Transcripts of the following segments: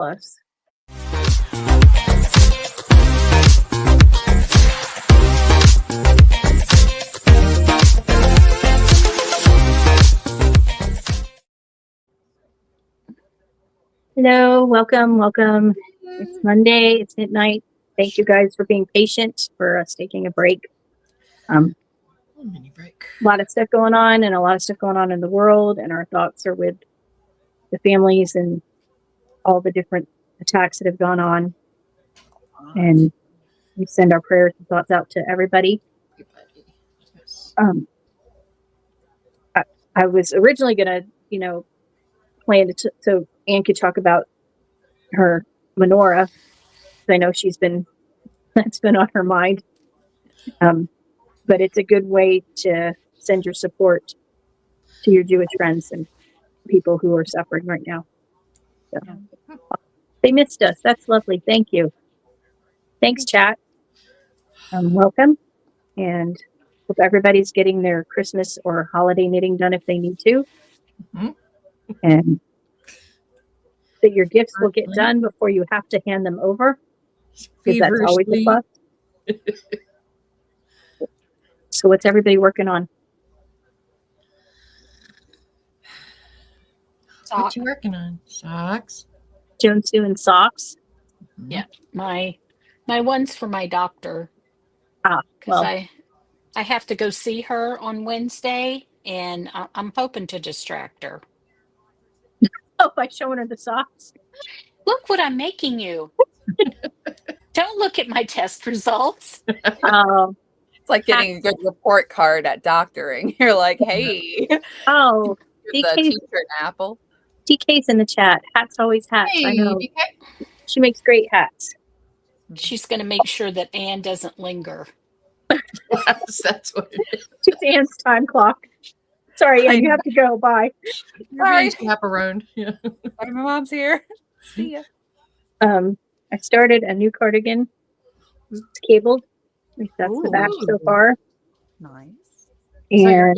plus. Hello, welcome. It's Monday, it's midnight. Thank you guys for being patient, for us taking a break. Mini break. A lot of stuff going on and a lot of stuff going on in the world, and our thoughts are with the families and all the different attacks that have gone on. And we send our prayers and thoughts out to everybody. Yes. I was originally gonna, plan to so Anne could talk about her menorah. I know that's been on her mind. But it's a good way to send your support to your Jewish friends and people who are suffering right now. So, they missed us. That's lovely. Thank you. Thanks, chat. Welcome, and hope everybody's getting their Christmas or holiday knitting done if they need to, and that your gifts will get done before you have to hand them over, because that's always a plus. So what's everybody working on? What you working on? Socks? Jones doing socks. Yeah, my one's for my doctor. Well, I have to go see her on Wednesday, and I'm hoping to distract her. oh, by showing her the socks. Look what I'm making you. Don't look at my test results. It's like getting a good report card at doctoring. You're like, hey. Oh, Give the teacher an apple. DK's in the chat. Hats always hats. Hey, I know. DK. She makes great hats. She's going to make sure that Anne doesn't linger. Yes, that's what it is. It's Anne's time clock. Sorry, Anne, you have to go. Bye. You're being chaperoned. Yeah. My mom's here. See ya. I started a new cardigan. It's cabled. That's the batch so far. Nice. And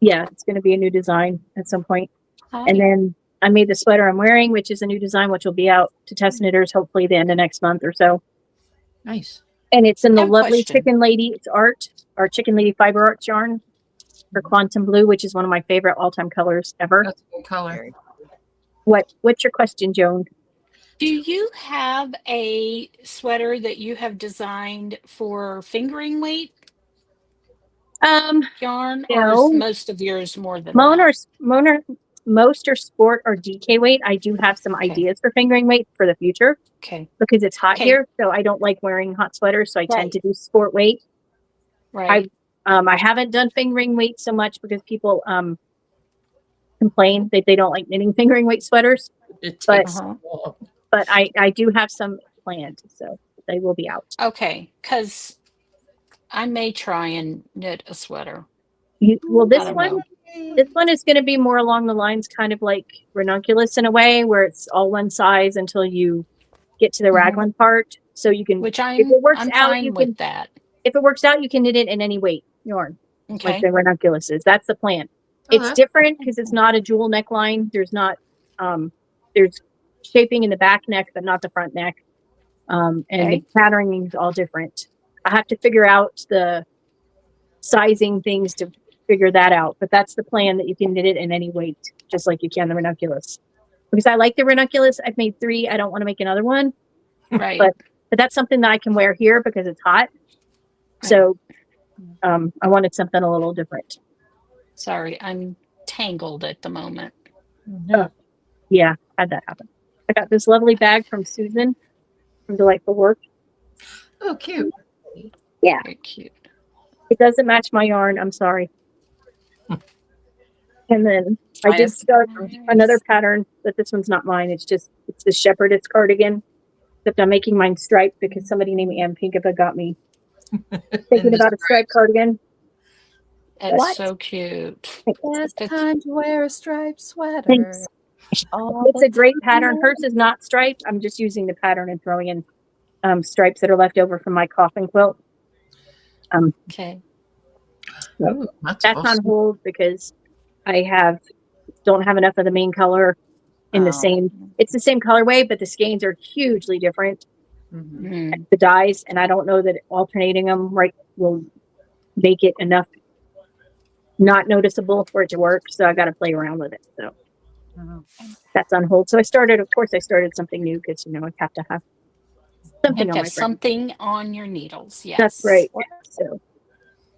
yeah, it's going to be a new design at some point. Hi. And then I made the sweater I'm wearing, which is a new design, which will be out to test knitters hopefully the end of next month or so. Nice. And it's in I the have a lovely question. Chicken Lady our Chicken Lady Fiber Arts yarn for Quantum Blue, which is one of my favorite all-time colors ever. That's a good color. What's your question, Joan? Do you have a sweater that you have designed for fingering weight yarn? No. Or is most of yours more than that? Most are sport or DK weight. I do have some ideas for fingering weight for the future Okay. because it's hot Okay. here, so I don't like wearing hot sweaters, so I tend to do sport weight. Right. I haven't done fingering weight so much because people complain that they don't like knitting fingering weight sweaters, It But- takes long. but I do have some planned, so they will be out. Okay, because I may try and knit a sweater. This I don't one know. This one is going to be more along the lines, kind of like ranunculus in a way, where it's all one size until you get to the raglan part. So you can, Which if it works I'm out, fine you with can. that. If it works out, you can knit it in any weight yarn, like Okay. the ranunculus is. That's the plan. Oh, It's that's different because it's not a jewel neckline. There's not, there's shaping in the back neck, but not the front neck. And Okay. the patterning is all different. I have to figure out the sizing things to figure that out, but that's the plan, that you can knit it in any weight, just like you can the ranunculus. Because I like the ranunculus. I've made 3. I don't want to make another one, Right. but that's something that I can wear here because it's hot. So I wanted something a little different. Sorry, I'm tangled at the moment. No. Yeah, had that happen. I got this lovely bag from Susan from Delightful Work. Oh, cute. Very cute. It doesn't match my yarn. I'm sorry. And then I did Minus- start another pattern, but this one's not mine. It's the shepherdess cardigan. Except I'm making mine striped because somebody named Ann Pinkipa got me thinking about a striped cardigan. It's What? so cute. Best time to wear a striped sweater. Thanks. All It's the a great time. pattern. Hers is not striped. I'm just using the pattern and throwing in stripes that are left over from my coffin quilt. Okay. Ooh, that's That's awesome. on hold because I don't have enough of the main color in the Oh. same. It's the same colorway, but the skeins are hugely different. Mhm. Mm. The dyes, and I don't know that alternating them right will make it enough not noticeable for it to work. So I got to play around with it. So Oh. that's on hold. So I started, of course, I started something new because I have to have You something have on to my have brain. something on your needles. Yes. That's right. So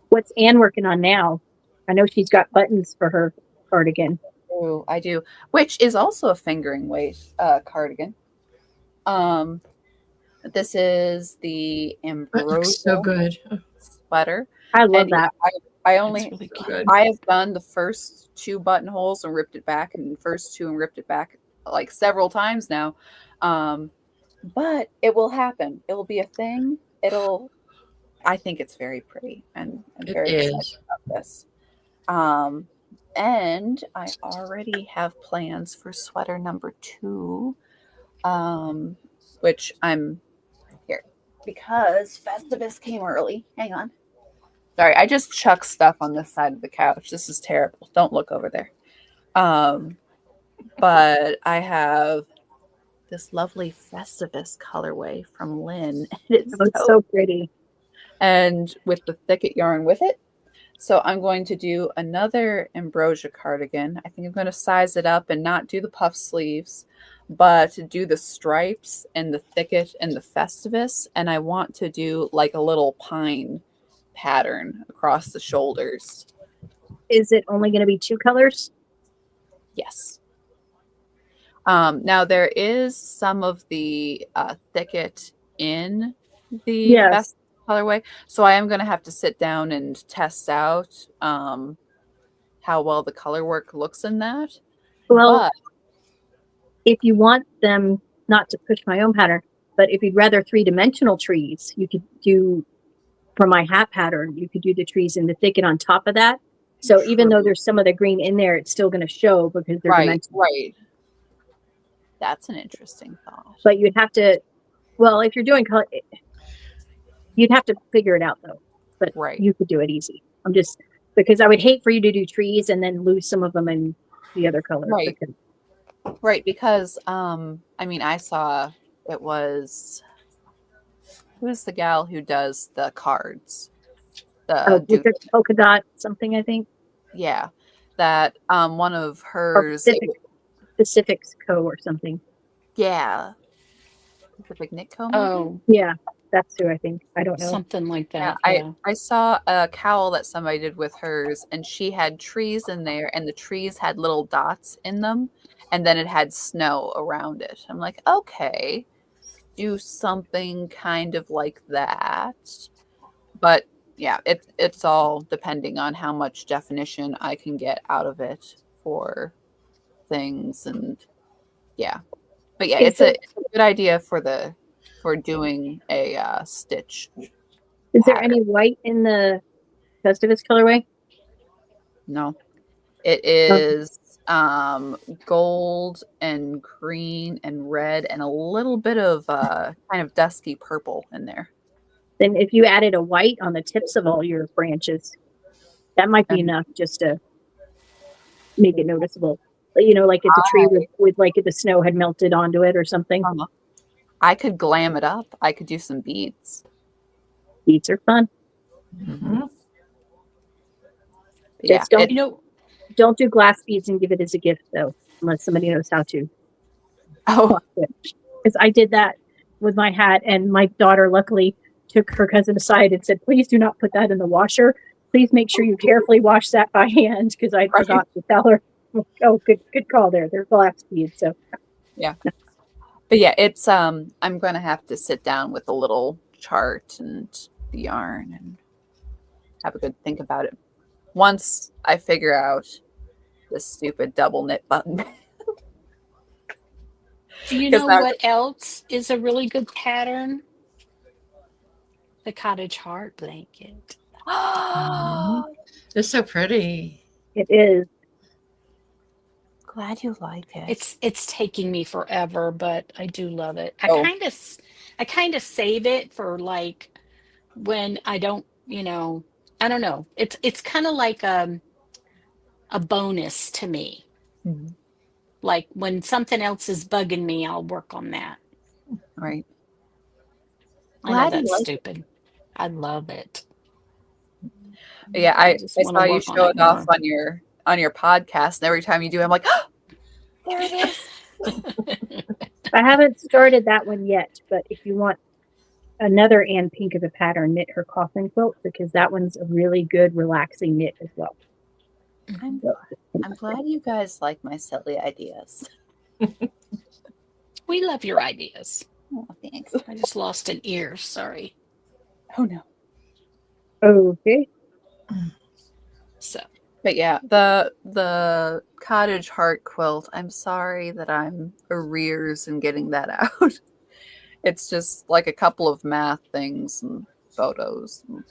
what's Anne working on now? I know she's got buttons for her cardigan. Oh, I do, which is also a fingering weight cardigan. This is the That Ambrosia looks so good. sweater. I love And that. I That's only really So cute. good. I have done the first 2 buttonholes and ripped it back, and the first 2 and ripped it back like several times now. But it will happen. It will be a thing. I think it's very pretty, and I'm It very excited is. about this. And I already have plans for sweater number 2, which I'm here because Festivus came early. Hang on. Sorry, I just chucked stuff on this side of the couch. This is terrible. Don't look over there. But I have this lovely Festivus colorway from Lynn. It's It's so pretty. and with the thicket yarn with it. So I'm going to do another Ambrosia cardigan. I think I'm going to size it up and not do the puff sleeves, but do the stripes and the thicket and the Festivus. And I want to do like a little pine pattern across the shoulders. Is it only going to be 2 colors? Yes. Now there is some of the thicket in the Yes. Festivus colorway, so I am going to have to sit down and test out how well the color work looks in that. Well, But if you want them, not to push my own pattern, but if you'd rather 3-dimensional trees, you could do, for my hat pattern, you could do the trees in the thicket on top of that. So even though True. there's some of the green in there, it's still going to show because they're right, dimensional. right. That's an interesting thought. But you'd have to, well, if you're doing color, you'd have to figure it out though. But Right. you could do it easy. I'm just, because I would hate for you to do trees and then lose some of them in the other color. Right. Because, Right, because I mean, I saw it was who's the gal who does the cards? The with the dude, polka dot something, I think, yeah, that or one of hers, Pacific Co or something. yeah, Pacific Nitco, maybe? Oh, Yeah, that's who I think. I don't know. something like Yeah, that. Yeah. I saw a cowl that somebody did with hers, and she had trees in there, and the trees had little dots in them, and then it had snow around it. I'm like, okay, do something kind of like that. But yeah, it's all depending on how much definition I can get out of it for things, and yeah. But yeah, it's a good idea for doing a stitch. Is there pattern. any white in the Festivus colorway? No, it is gold and green and red and a little bit of kind of dusky purple in there. Then if you added a white on the tips of all your branches, that might be And- enough just to make it noticeable. Like if the tree with like if the snow had melted onto it or something. I could glam it up. I could do some beads. Beads are fun. Mhm. But yeah, Just don't You know, don't do glass beads and give it as a gift though, unless somebody knows how to. oh, Because I did that with my hat, and my daughter luckily took her cousin aside and said, "Please do not put that in the washer. Please make sure you carefully wash that by hand." Because I forgot to tell her. Oh, good call there. They're glass beads, so but yeah, it's I'm gonna have to sit down with a little chart and the yarn and have a good think about it. Once I figure out this stupid double knit button. do you 'Cause know that- what else is a really good pattern? The cottage heart blanket. It's so pretty. it is. Glad you like it. It's taking me forever, but I do love it. Oh. I kind of save it for like when I don't, I don't know. It's kind of like a bonus to me. Mhm. Like when something else is bugging me, I'll work on that. Right. I know Glad you that's like it. stupid. I love it. Yeah, I I just I want saw to you work on show it it off more. on your podcast, and every time you do, I'm like, oh, there it is. I haven't started that one yet, but if you want another Ann Pink of a pattern, knit her coffin quilt, because that one's a really good relaxing knit as well. I'm So, I'm glad you guys like my silly ideas. We love your ideas. Oh, thanks. I just lost an ear. Sorry. Oh no. okay. So But yeah, the cottage heart quilt. I'm sorry that I'm arrears in getting that out. It's just like a couple of math things and photos and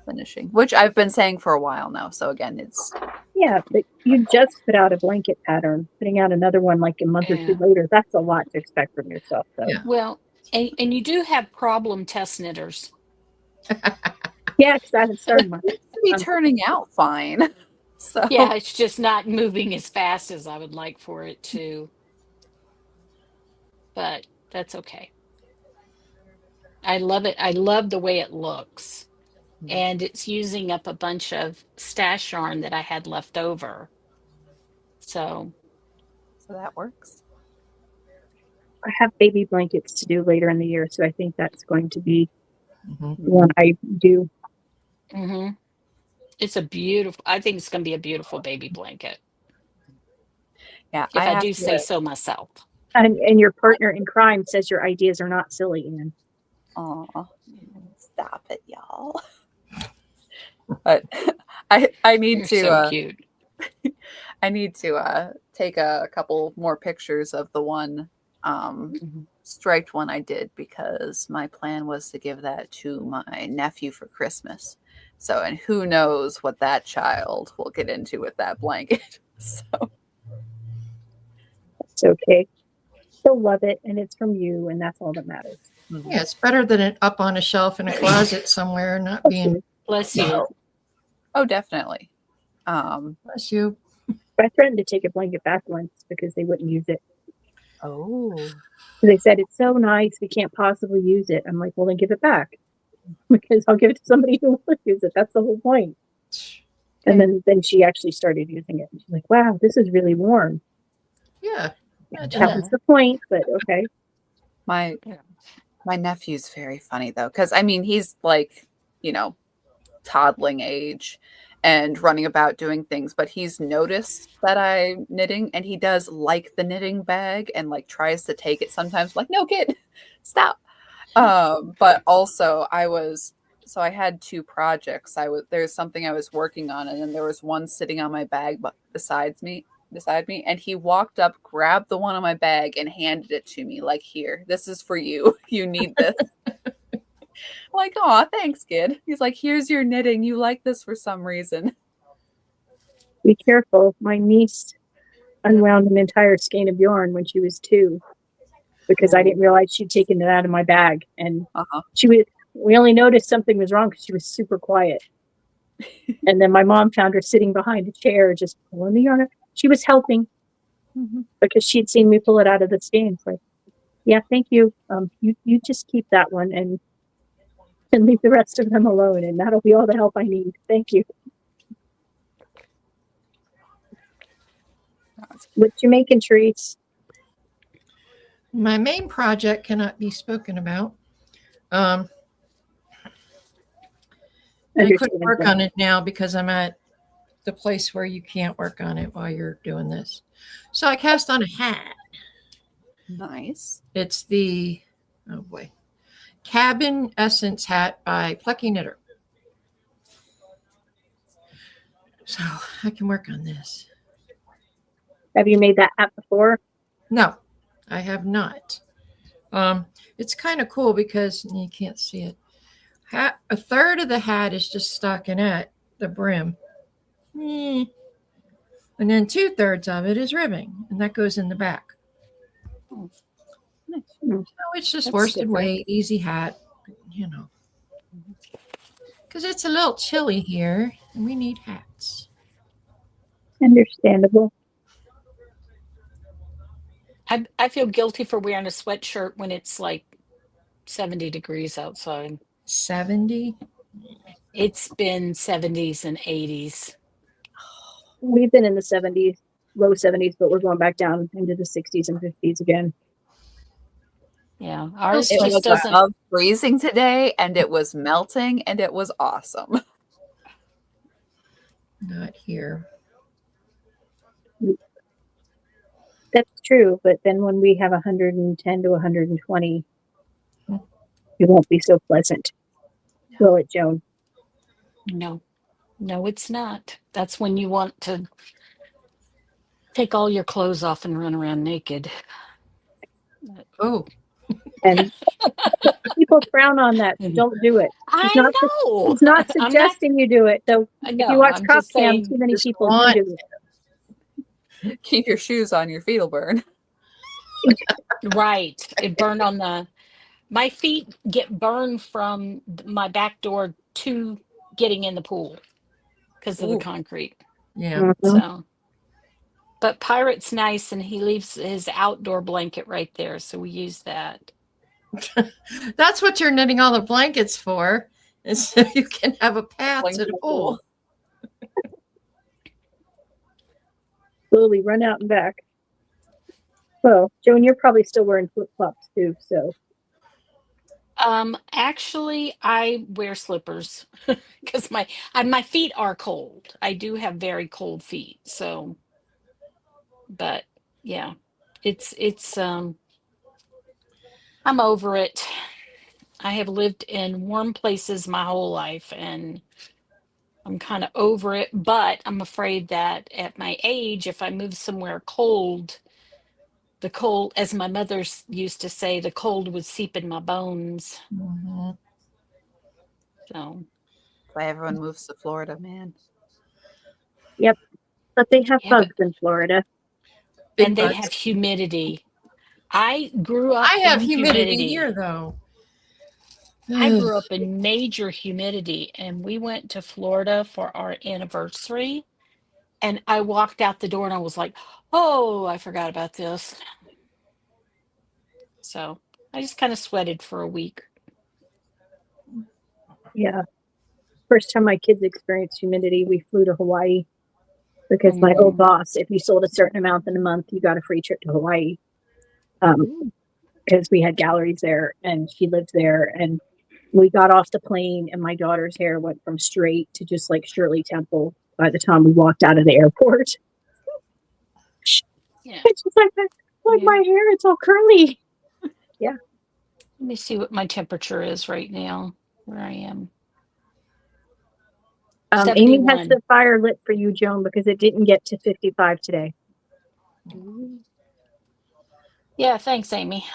finishing, which I've been saying for a while now. So again, it's Yeah, but you just put out a blanket pattern. Putting out another one like a month or two yeah. later, that's a lot to expect from yourself. So Yeah. Well, and you do have problem test knitters. yeah, because I haven't started mine. to be turning out fine. So Yeah, it's just not moving as fast as I would like for it to. But that's okay. I love it. I love the way it looks. And it's using up a bunch of stash yarn that I had left over. So that works. I have baby blankets to do later in the year, so I think that's going to be Mhm. one I do. mhm. It's a beautiful, I think it's going to be a beautiful baby blanket. Yeah, If I I have do say to. so myself. And your partner in crime says your ideas are not silly, Anne. Aw, stop it, y'all. But I need You're to so cute. I need to take a couple more pictures of the one Mhm. striped one I did, because my plan was to give that to my nephew for Christmas. So, and who knows what that child will get into with that blanket. So, It's okay. He'll love it, and it's from you, and that's all that matters. Yeah, it's better than it up on a shelf in a closet somewhere, not being. Bless you. oh, definitely. Bless you. I threatened to take a blanket back once because they wouldn't use it. Oh, They said it's so nice, we can't possibly use it. I'm like, well, then give it back because I'll give it to somebody who would use it. That's the whole point. And then she actually started using it. She's like, wow, this is really warm. Yeah. That was the point, but okay. my Yeah. my nephew's very funny though, because I mean he's like, toddling age and running about doing things, but he's noticed that I'm knitting, and he does like the knitting bag and like tries to take it sometimes. Like, no, kid, stop. But also I had two projects. There's something I was working on, and then there was one sitting on my bag beside me, and he walked up, grabbed the one on my bag, and handed it to me. Like, here, this is for you. You need this. Like, oh, thanks, kid. He's like, here's your knitting. You like this for some reason. Be careful. My niece unwound an entire skein of yarn when she was 2 because I didn't realize she'd taken it out of my bag, and we only noticed something was wrong because she was super quiet. And then my mom found her sitting behind a chair, just pulling the yarn. She was helping because she'd seen me pull it out of the skein. It's like, yeah, thank you. You just keep that one and leave the rest of them alone, and that'll be all the help I need. Thank you. What you making, Treats? My main project cannot be spoken about. I couldn't work on it now because I'm at the place where you can't work on it while you're doing this. So I cast on a hat. Nice. It's the, oh boy, Cabin Essence hat by Plucky Knitter. So I can work on this. Have you made that hat before? No, I have not. It's kind of cool because you can't see it. A third of the hat is just stockinette, the brim. And then 2/3 of it is ribbing, and that goes in the back. Nice. So it's just That's worsted different. weight, easy hat, because it's a little chilly here, and we need hats. Understandable. I feel guilty for wearing a sweatshirt when it's like 70 degrees outside. 70. It's been 70s and 80s. We've been in the 70s, low 70s, but we're going back down into the 60s and 50s again. Yeah, ours It just was doesn't. above freezing today, and it was melting, and it was awesome. Not here. That's true, but then when we have 110 to 120, it won't be so pleasant. Will it, Joan? No, it's not. That's when you want to take all your clothes off and run around naked. Oh, And people frown on that. So don't do it. I not know. He's not I'm not- suggesting you do it. Though I if know. you watch I'm Cop just Cam, saying. too many just people want- do it. Keep your shoes on, your feet will burn. Right. It burned on my feet get burned from my back door to getting in the pool because of the Ooh. concrete. yeah. Mhm. So, but Pirate's nice and he leaves his outdoor blanket right there. So we use that. That's what you're knitting all the blankets for, is so you can have a path to the pool. Slowly run out and back. Well, Joan, you're probably still wearing flip flops too. So Actually, I wear slippers because my feet are cold. I do have very cold feet. So, but yeah, it's I'm over it. I have lived in warm places my whole life and I'm kind of over it, but I'm afraid that at my age, if I move somewhere cold, the cold, as my mother used to say, the cold would seep in my bones. Mhm. So, That's why everyone moves to Florida, man. but they have Yeah, but- bugs in Florida. Big and they bugs. have humidity. I grew up I have in humidity here, though. I grew up in major humidity, and we went to Florida for our anniversary. And I walked out the door and I was like, oh, I forgot about this. So I just kind of sweated for a week. Yeah. First time my kids experienced humidity, we flew to Hawaii because my old boss, if you sold a certain amount in a month, you got a free trip to Hawaii. Because we had galleries there and she lived there. And we got off the plane and my daughter's hair went from straight to just like Shirley Temple by the time we walked out of the airport. Yeah. It's just like my hair, it's all curly. Let me see what my temperature is right now, where I am. Amy has 71. the fire lit for you, Joan, because it didn't get to 55 today. Yeah, thanks, Amy.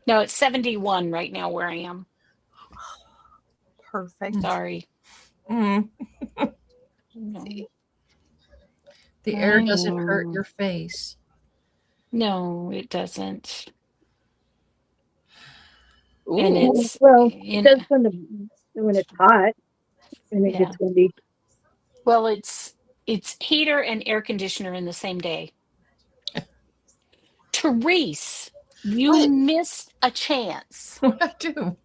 No, it's 71 right now where I am. Perfect. Sorry. Mm. No, The air doesn't hurt your face. no, it doesn't. Ooh. And it's Well, you it know, does when it's hot and it Yeah. gets windy. well, it's heater and air conditioner in the same day. Therese, you What? missed a chance. I do.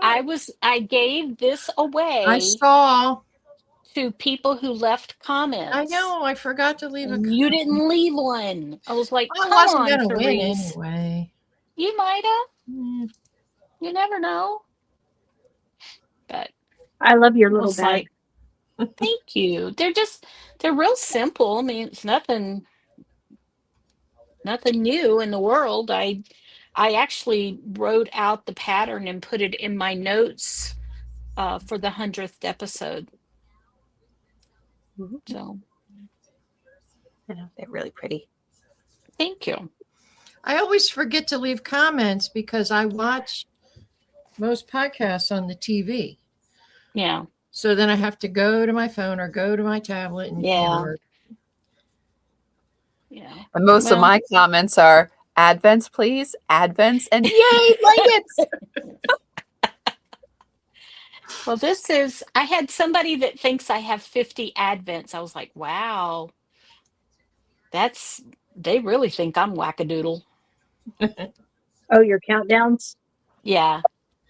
I gave this away I saw. to people who left comments. I know. I forgot to leave a. And you didn't leave one. I was like, I come wasn't on, gonna win Therese. anyway. You might have. Mm. You never know. But I love your I little was bag. like, thank you. They're real simple. I mean, it's nothing new in the world. I actually wrote out the pattern and put it in my notes for the 100th episode. So I know, they're really pretty. thank you. I always forget to leave comments because I watch most podcasts on the TV. Yeah. So then I have to go to my phone or go to my tablet and Yeah. or- Yeah. And most of Well- my comments are Advents, please, Advents, and yay, blankets. Well, I had somebody that thinks I have 50 Advents. I was like, wow. they really think I'm wackadoodle. Oh, your countdowns? Yeah.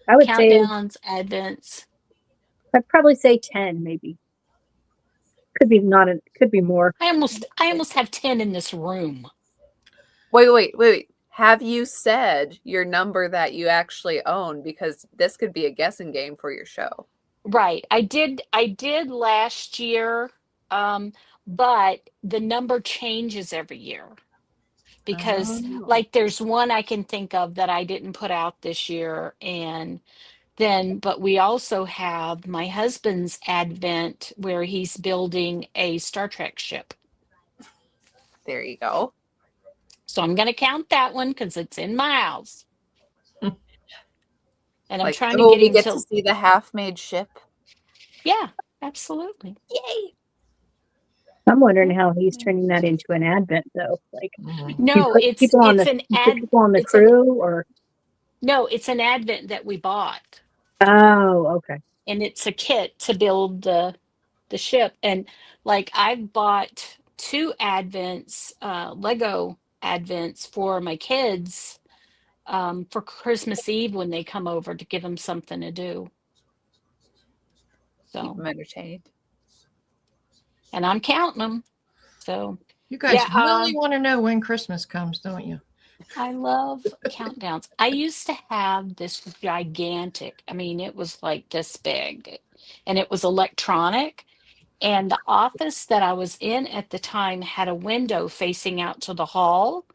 I would say, Countdowns, advents. I'd probably say 10, maybe. Could be not, could be more. I almost have 10 in this room. Wait. Have you said your number that you actually own? Because this could be a guessing game for your show. Right. I did last year, but the number changes every year. Because Oh. like there's one I can think of that I didn't put out this year, and then but we also have my husband's advent where he's building a Star Trek ship. There you go. So I'm going to count that one because it's in my house. And I'm Like, trying oh, to get we him get to to see the half-made ship. Yeah, absolutely. Yay! I'm wondering how he's turning that into an advent, though. Like, No, put it's people on it's the an you put ad people on the it's an crew, or no, it's an advent that we bought. oh, okay. And it's a kit to build the ship. And like I've bought 2 advents, Lego advents for my kids for Christmas Eve when they come over to give them something to do. Keep So, them entertained. and I'm counting them. So, You guys Yeah, really want to know when Christmas comes, don't you? I love countdowns. I used to have this gigantic, I mean, it was like this big, and it was electronic. And the office that I was in at the time had a window facing out to the hall.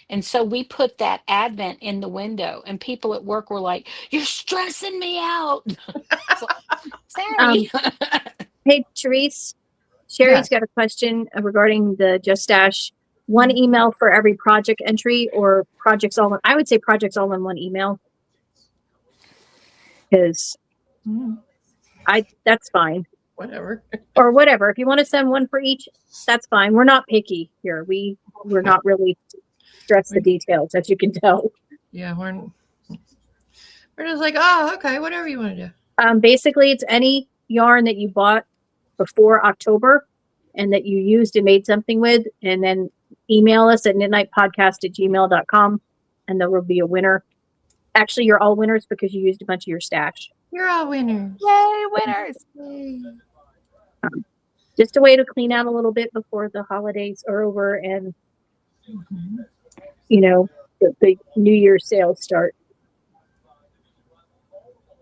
And so we put that advent in the window, and people at work were like, "You're stressing me out." So, sorry. Hey, Therese, Sherry's got a question regarding the Just Stash. One email for every project entry, or projects all in, I would say projects all in one email. Because that's fine. Whatever. Or whatever. If you want to send one for each, that's fine. We're not picky here. We're not really stress the details, as you can tell. Yeah, we're just like, oh, okay, whatever you want to do. Basically, it's any yarn that you bought before October and that you used and made something with, and then email us at knitnightpodcast@gmail.com, and there will be a winner. Actually, you're all winners because you used a bunch of your stash. You're all winners. Yay, winners! Yay. Just a way to clean out a little bit before the holidays are over and, you know, the New Year's sales start.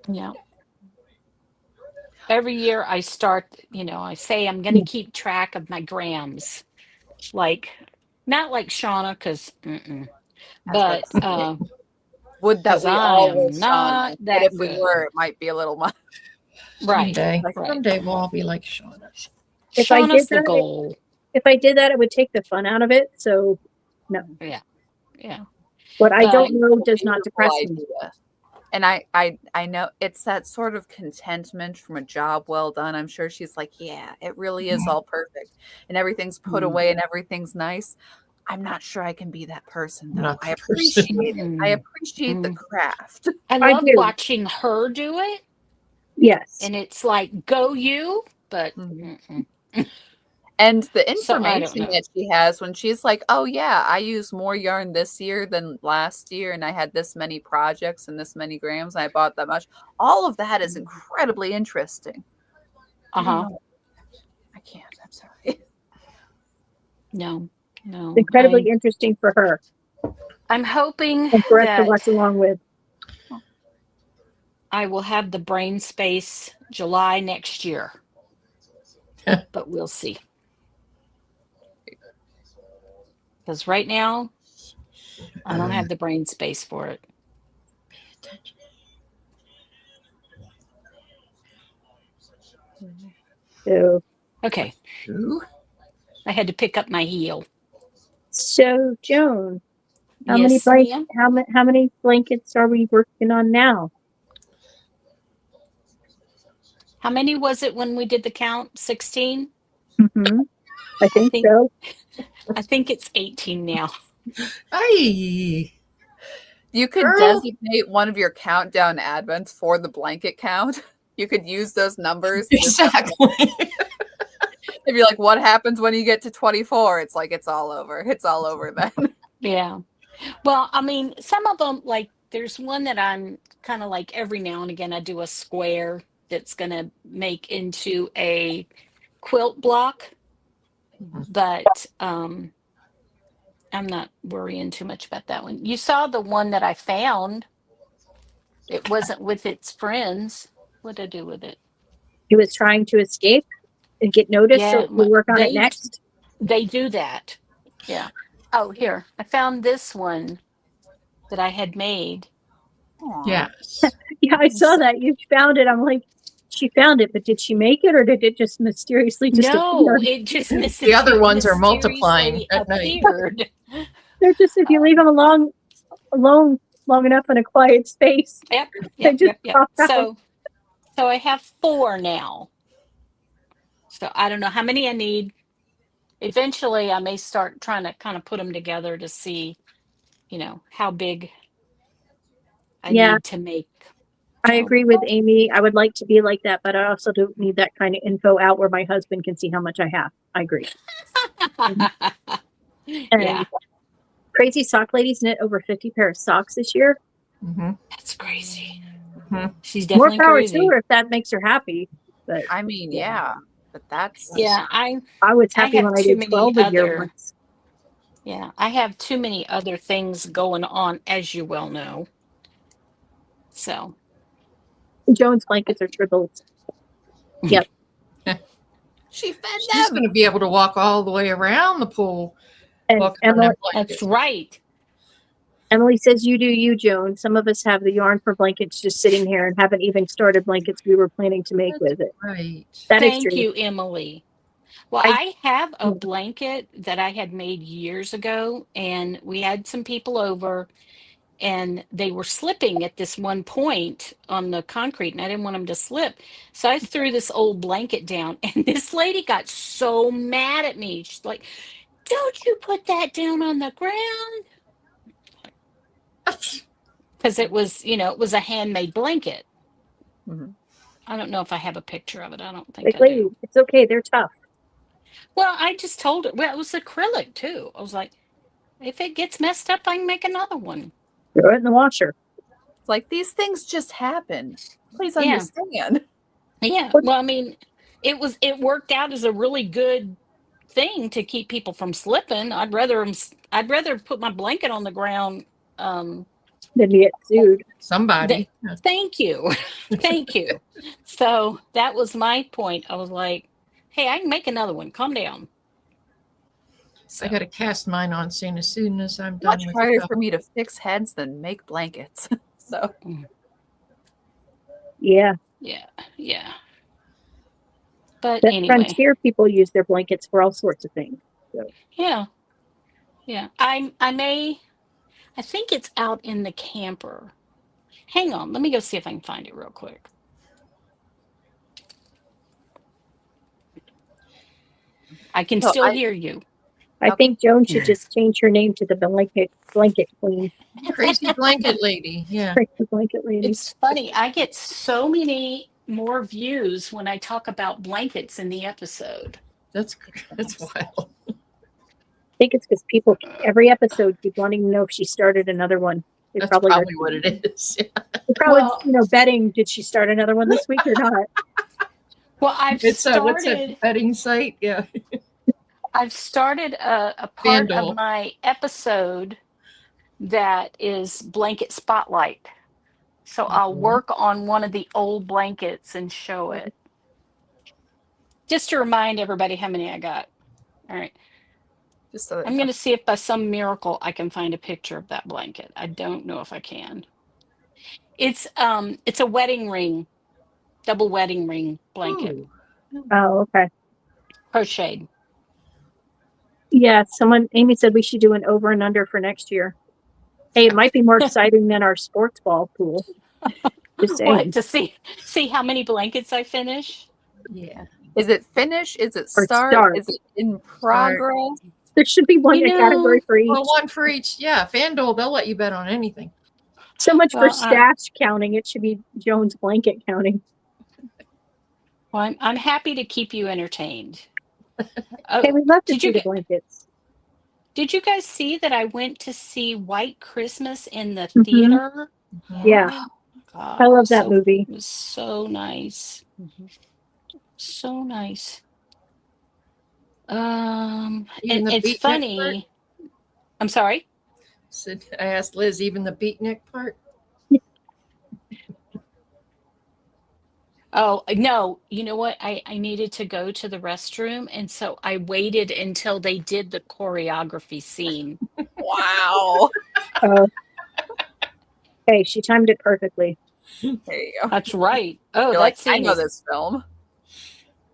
Yeah. Every year I start, I say I'm going to keep track of my grams. Like, not like Shauna, because, but Would that 'cause we I all am were, not Shauna, that but if we good. were, it might be a little much. Right. Someday we'll all be like Shauna. If I Shauna's did the that, goal. If I did that, it would take the fun out of it. So, no. Yeah. What I But- don't know does not Beautiful depress me. idea. And I know it's that sort of contentment from a job well done. I'm sure she's like, yeah, it really is all perfect and everything's put away and everything's nice. I'm not sure I can be that person though. Not I that person. appreciate it. I appreciate the craft. I I love do. watching her do it, Yes. and it's like, go you, but And the So, I don't information know. that she has when she's like, oh yeah, I used more yarn this year than last year, and I had this many projects and this many grams, and I bought that much. All of that is incredibly interesting. uh-huh. I can't. I'm sorry. No. It's incredibly interesting for her I'm hoping and for us to that watch along with. I will have the brain space July next year. But we'll see. Because right now, I don't have the brain space for it. So, Okay, Ooh. I had to pick up my heel. so Joan, how Yes, many ma'am? how many blankets are we working on now? How many was it when we did the count? 16? Mm-hmm. I think so. I think it's 18 now. Aye. You could Girl. designate one of your countdown advents for the blanket count. You could use those numbers. Exactly. If you're like, what happens when you get to 24? It's like, it's all over. It's all over then. Yeah. Well, I mean, some of them, like, there's one that I'm kind of like every now and again, I do a square that's going to make into a quilt block, but I'm not worrying too much about that one. You saw the one that I found. It wasn't with its friends. What did I do with it? He was trying to escape and get noticed, Yeah, so we work on it they- next. They do that. Yeah. Oh, here. I found this one that I had made. Aw. Yes. Yeah, I saw that. You found it. I'm like, she found it, but did she make it or did it just mysteriously just No, appear? it just The other ones are mysteriously multiplying at night. appeared. They're just, if you leave them alone long enough in a quiet space. Yep, They yep, just yep, yep. pop out. So I have 4 now. So I don't know how many I need. Eventually, I may start trying to kind of put them together to see, how big I Yeah. need to make. I agree with Amy. I would like to be like that, but I also don't need that kind of info out where my husband can see how much I have. I agree. And Yeah, Crazy Sock Lady's knit over 50 pair of socks this year. Hmm. that's crazy. Mhm. She's More definitely power crazy. to her if that makes her happy. But I mean, yeah. But that's. Yeah, I was I happy have when I too did many 12 a year other- once. I have too many other things going on, as you well know. So Joan's blankets are triples. She fed She's them. going to be able to walk all the way around the pool. And walking on Emily, that blanket. that's right. Emily says, you do you, Joan. Some of us have the yarn for blankets just sitting here and haven't even started blankets we were planning to make with it. Right. That is Thank true. you, Emily. Well, I have a blanket that I had made years ago, and we had some people over, and they were slipping at this one point on the concrete, and I didn't want them to slip. So I threw this old blanket down, and this lady got so mad at me. She's like, "Don't you put that down on the ground?" Because it was, it was a handmade blanket. Mhm. I don't know if I have a picture of it. I don't think Like, I do. lady, it's okay. They're tough. Well, I just told her. Well, it was acrylic too. I was like, if it gets messed up, I can make another one. Throw it in the washer. It's like, these things just happen. Please Yeah. understand. Yeah. Well, I mean, it worked out as a really good thing to keep people from slipping. I'd rather put my blanket on the ground. Then you get sued. Somebody. Thank you, thank you. So that was my point. I was like, hey, I can make another one. Calm down. I got to cast mine on soon as I'm done Much with harder stuff. for me to fix heads than make blankets. So Yeah. Yeah. But The anyway. frontier people use their blankets for all sorts of things. Yeah. I think it's out in the camper. Hang on, let me go see if I can find it real quick. I can So still hear you. I Okay. think Joan should just change her name to the blanket queen. Crazy blanket lady. Yeah. Crazy blanket lady. It's funny. I get so many more views when I talk about blankets in the episode. That's wild. I think it's because people every episode keep wanting to know if she started another one. They That's probably probably what it is. Yeah. they're probably Well- betting did she start another one this week or not. Well, I've It's what's started. that betting site? Yeah. I've started a part FanDuel. of my episode that is blanket spotlight. So I'll Mhm. work on one of the old blankets and show it. Just to remind everybody how many I got. All right. just so that I'm going to see if by some miracle I can find a picture of that blanket. I don't know if I can. It's a wedding ring, double wedding ring blanket, Ooh. Oh, okay. crocheted. Yeah, Amy said we should do an over and under for next year. Hey, it might be more exciting than our sports ball pool. Just saying. What, to see how many blankets I finish? Yeah. Is it finish? Is it Or start? start. Is it in progress? There should be one You know, category for each. Well, one for each. Yeah. FanDuel, they'll let you bet on anything. So much for Well, stash counting. It should be Joan's blanket counting. Well, I'm happy to keep you entertained. Oh, Hey, we love to did you see the get? blankets. Did you guys see that I went to see White Christmas in the Hmm. theater? Yeah, God, I it love was that movie. so nice. Mhm. So nice. Even the It's beatnik part. funny. I'm sorry. So I asked Liz, even the beatnik part. Oh, no, you know what? I needed to go to the restroom, and so I waited until they did the choreography scene. Wow. Oh, hey, she timed it perfectly. There you go. That's right. Oh, You're that like, I scene know is, this film.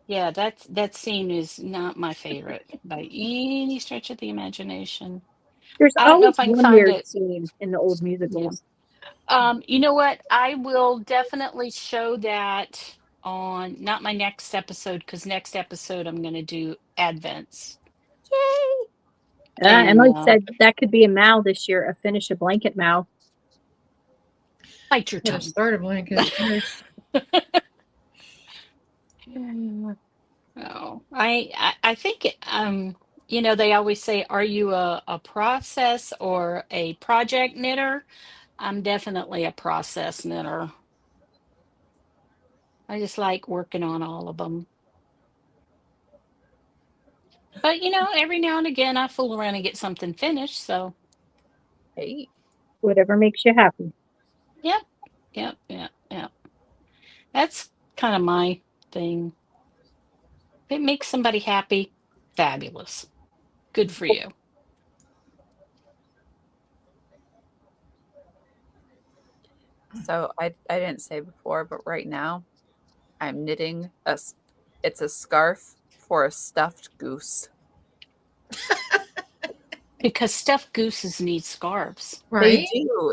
yeah, that scene is not my favorite by any stretch of the imagination. There's I don't know always if I can one find weird it. scene in the old Yeah. musicals. You know what? I will definitely show that on not my next episode, because next episode I'm going to do Advents. Yay. And Emily said that could be a Mal this year, a finish a blanket Mal. bite your Gotta tongue. start a blanket first. Oh, I think they always say, are you a process or a project knitter? I'm definitely a process knitter. I just like working on all of them. But every now and again I fool around and get something finished. So Hey. Whatever makes you happy. yep, yep, yep, yep. That's kind of my thing. If it makes somebody happy, fabulous. Good for you. So I didn't say before, but right now I'm knitting it's a scarf for a stuffed goose. Because stuffed gooses need scarves. Right?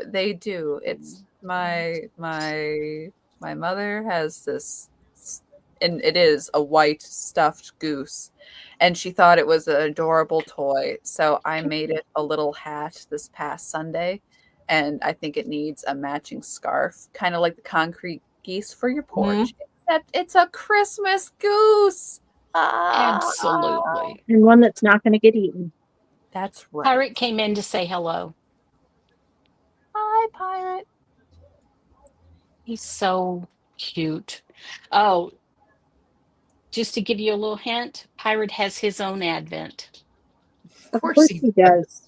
They do. It's my mother has this, and it is a white stuffed goose, and she thought it was an adorable toy. So I made it a little hat this past Sunday, and I think it needs a matching scarf, kind of like the concrete geese for your porch, except it's a Christmas goose. Ah, Absolutely. And one that's not going to get eaten. that's right. Pirate came in to say hello. Hi, pirate. He's so cute. Oh, just to give you a little hint, Pirate has his own advent. Of course he he does.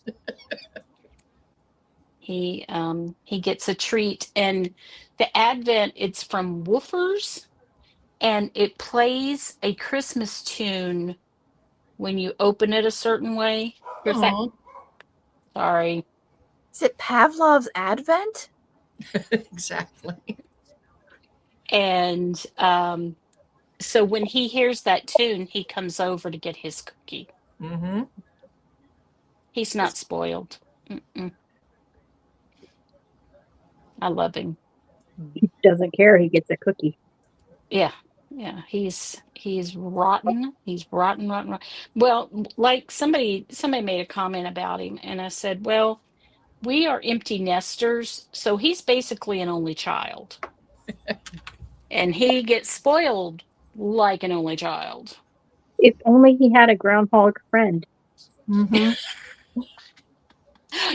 He gets a treat, and the advent, it's from Woofers, and it plays a Christmas tune when you open it a certain way. Here's that. Aw, Sorry. Is it Pavlov's Advent? exactly. And so when he hears that tune, he comes over to get his cookie. Mm-hmm. He's not spoiled. Mm-mm. I love him. He doesn't care. He gets a cookie. Yeah, yeah. He's rotten. He's rotten, rotten, rotten. Well, like somebody made a comment about him, and I said, well, we are empty nesters, so he's basically an only child, and he gets spoiled like an only child. If only he had a groundhog friend. Mm-hmm.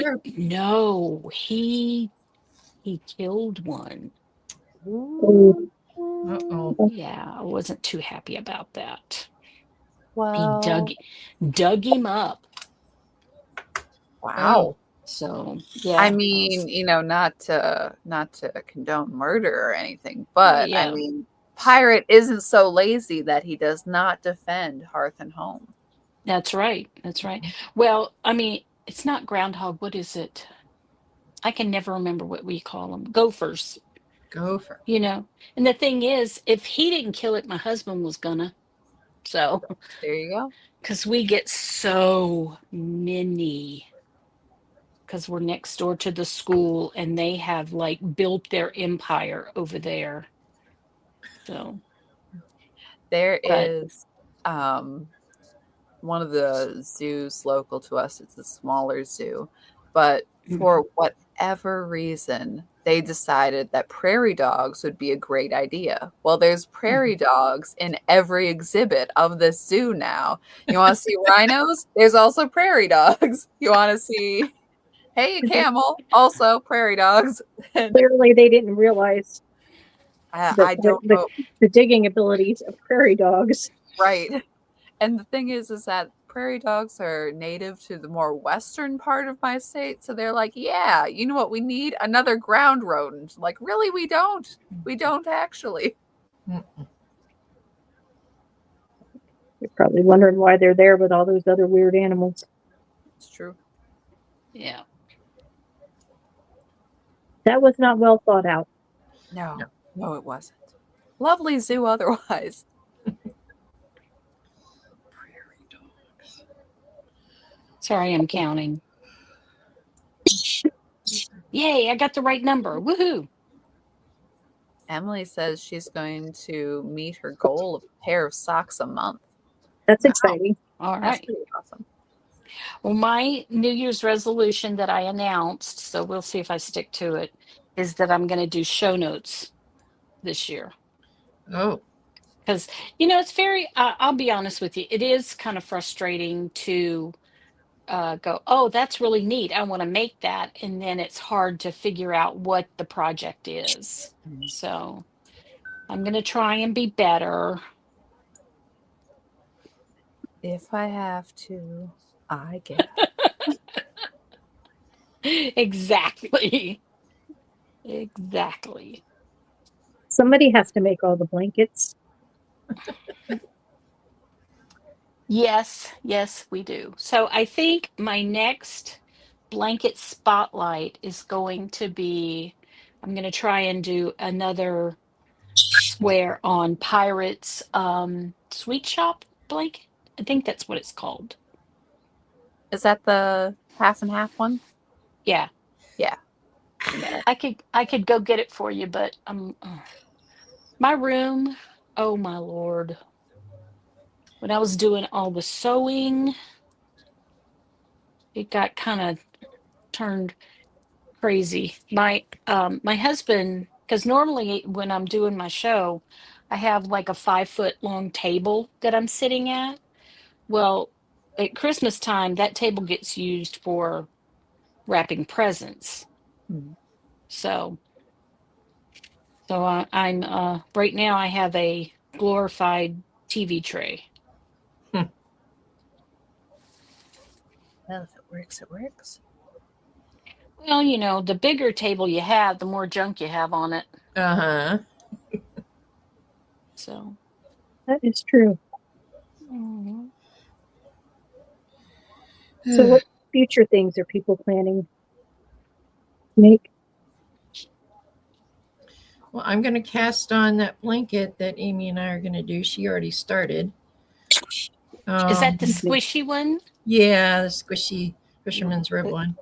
True. No, he killed one. Ooh. Uh-oh. Yeah, I wasn't too happy about that. Well, He dug him up. wow. So yeah. I mean, not to condone murder or anything, but I Yeah. mean, Pirate isn't so lazy that he does not defend hearth and home. That's right. That's right. Well, I mean, it's not groundhog. What is it? I can never remember what we call them. Gophers, Gopher. And the thing is, if he didn't kill it, my husband was gonna. So, There you go. because we get so many, because we're next door to the school and they have like built their empire over there. So, There but is one of the zoos local to us. It's a smaller zoo, but for whatever reason, they decided that prairie dogs would be a great idea. Well, there's prairie dogs in every exhibit of this zoo now. You want to see rhinos? There's also prairie dogs. You want to see, hey, camel? Also prairie dogs. And Clearly, they didn't realize I don't know. the digging abilities of prairie dogs. Right. And the thing is that prairie dogs are native to the more western part of my state. So they're like, yeah, you know what we need? Another ground rodent. Like, really, we don't. We don't actually. Mm-mm. You're probably wondering why they're there with all those other weird animals. It's true. Yeah. That was not well thought out. No, it wasn't. Lovely zoo otherwise. Sorry, I'm counting. Yay, I got the right number. Woohoo. Emily says she's going to meet her goal of a pair of socks a month. That's Wow. exciting. All That's right. pretty awesome. Well, my New Year's resolution that I announced, so we'll see if I stick to it, is that I'm going to do show notes this year. Oh, Because, it's very, I'll be honest with you, it is kind of frustrating to go, oh, that's really neat. I want to make that. And then it's hard to figure out what the project is. Mhm. So I'm going to try and be better. If I have to, I get. Exactly. Exactly. Somebody has to make all the blankets. Yes, we do. So I think my next blanket spotlight is going to be, I'm going to try and do another swear on Pirates Sweet Shop blanket. I think that's what it's called. Is that the half and half one? Yeah. Yeah. I could go get it for you, but my room, oh my Lord. When I was doing all the sewing, it got kind of turned crazy. My husband, because normally when I'm doing my show, I have like a 5-foot long table that I'm sitting at. Well, at Christmas time, that table gets used for wrapping presents. Mhm. So I'm right now I have a glorified TV tray. Well, if it works, it works. Well, the bigger table you have, the more junk you have on it. uh-huh. So That is true. mhm. So, what future things are people planning to make? Well, I'm going to cast on that blanket that Amy and I are going to do. She already started. Is that the Mhm. squishy one? Yeah, the squishy fisherman's rib one.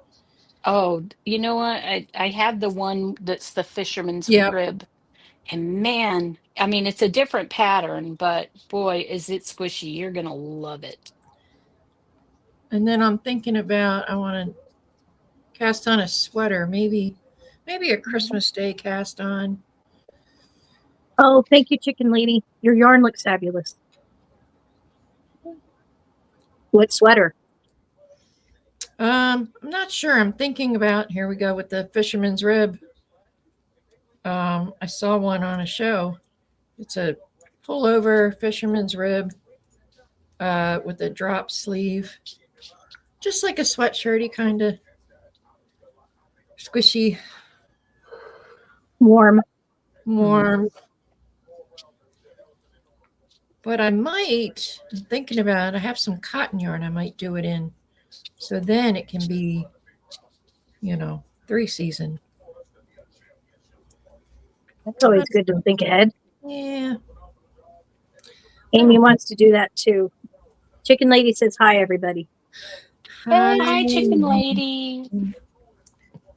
Oh, you know what? I have the one that's the fisherman's Yep. rib. And man, I mean, it's a different pattern, but boy, is it squishy. You're going to love it. And then I'm thinking about I want to cast on a sweater, maybe a Christmas Day cast on. Oh, thank you, Chicken Lady. Your yarn looks fabulous. What sweater? I'm not sure. I'm thinking about, here we go with the fisherman's rib. I saw one on a show. It's a pullover fisherman's rib with a drop sleeve. Just like a sweatshirty kind of squishy, Warm. warm. But I'm thinking about, I have some cotton yarn I might do it in. So then it can be, 3-season. That's always good to think ahead. Yeah. Amy wants to do that too. Chicken Lady says hi, everybody. Hi, Chicken Lady.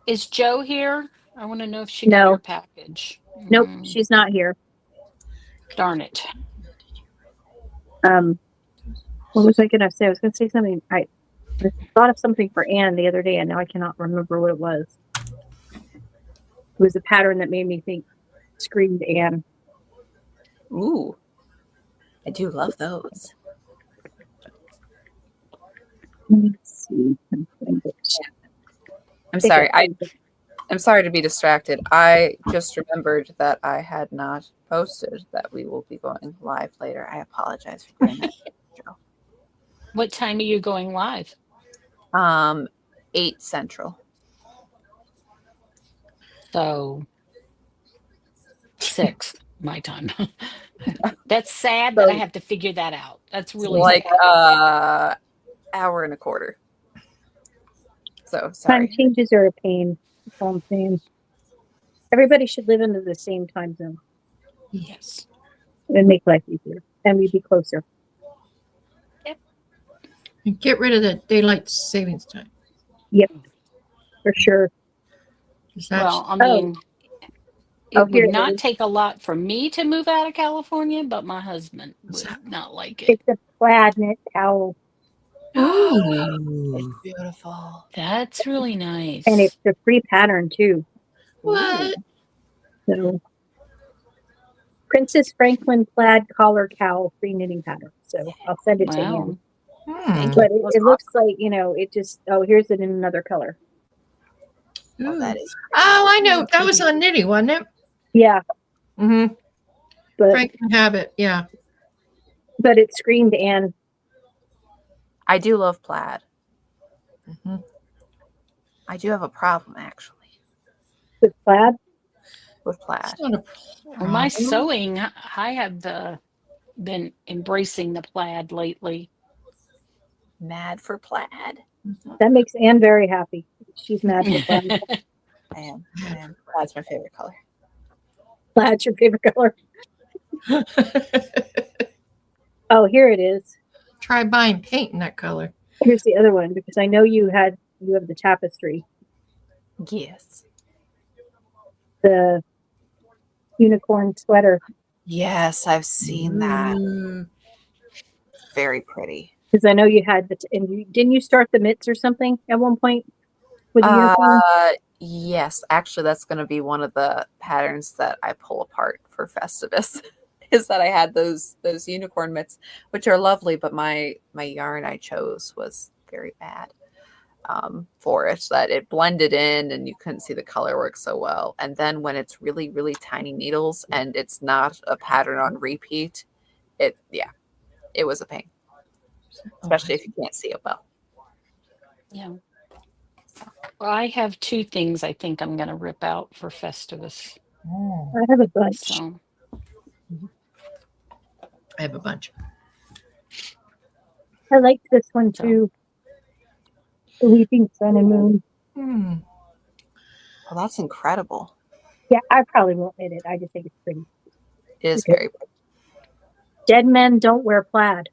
Is Joe here? I want to know if she got No. her package. Nope, she's not here. Darn it. What was I gonna say? I was gonna say something. I thought of something for Anne the other day, and now I cannot remember what it was. was a pattern that made me think screamed Anne. Ooh, I do love those. Let me see. I'm sorry. I'm sorry to be distracted. I just remembered that I had not posted that we will be going live later. I apologize for doing that. What time are you going live? 8 Central. So 6 my time. That's sad that I have to figure that out. That's really Like sad. hour and a quarter. So Time sorry. changes are a pain. That's all I'm saying. Everybody should live into the same time zone. Yes. It'd make life easier, and we'd be closer. And get rid of the daylight savings time. Yep, for sure. 'Cause that's- Well, I mean, Oh, it here would it not is. take a lot for me to move out of California, but my husband What's would that? not like it. It's a plaid knit towel, It's beautiful. That's really nice. and it's a free pattern too. What? So, Princess Franklin plaid collar cowl free knitting pattern. So I'll send it to Wow. you. Hmm. But it looks like, you know, it just, oh, here's it in another color. Oh, Ooh. that is. Oh, I know. That was on Knitty, wasn't it? Yeah, Mm-hmm. but Franklin Habit. Yeah. it screamed Anne. I do love plaid. Mm-hmm. I do have a problem actually With plaid. with plaid. It's not a For my problem. sewing, I have been embracing the plaid lately. Mad for plaid. That makes Anne very happy. She's mad for plaid. I am. Plaid's my favorite color. Plaid's your favorite color. Oh, here it is. Try buying paint in that color. Here's the other one because I know you have the tapestry, Yes. the unicorn sweater. Yes, I've seen that. Mm. Very pretty. Because I know you had and didn't you start the mitts or something at one point with the unicorn? Yes, actually, that's going to be one of the patterns that I pull apart for Festivus. Is that I had those unicorn mitts, which are lovely, but my yarn I chose was very bad for it. That it blended in, and you couldn't see the color work so well. And then when it's really really tiny needles and it's not a pattern on repeat, it was a pain, especially if you can't see it well. Yeah. Well, I have 2 things I think I'm going to rip out for Festivus. I have a bunch. So I have a bunch. I liked this one too. The Weeping Sun and Moon. Hmm. Well, that's incredible. Yeah, I probably won't knit it. I just think it's pretty. It is Okay. very pretty. Dead men don't wear plaid,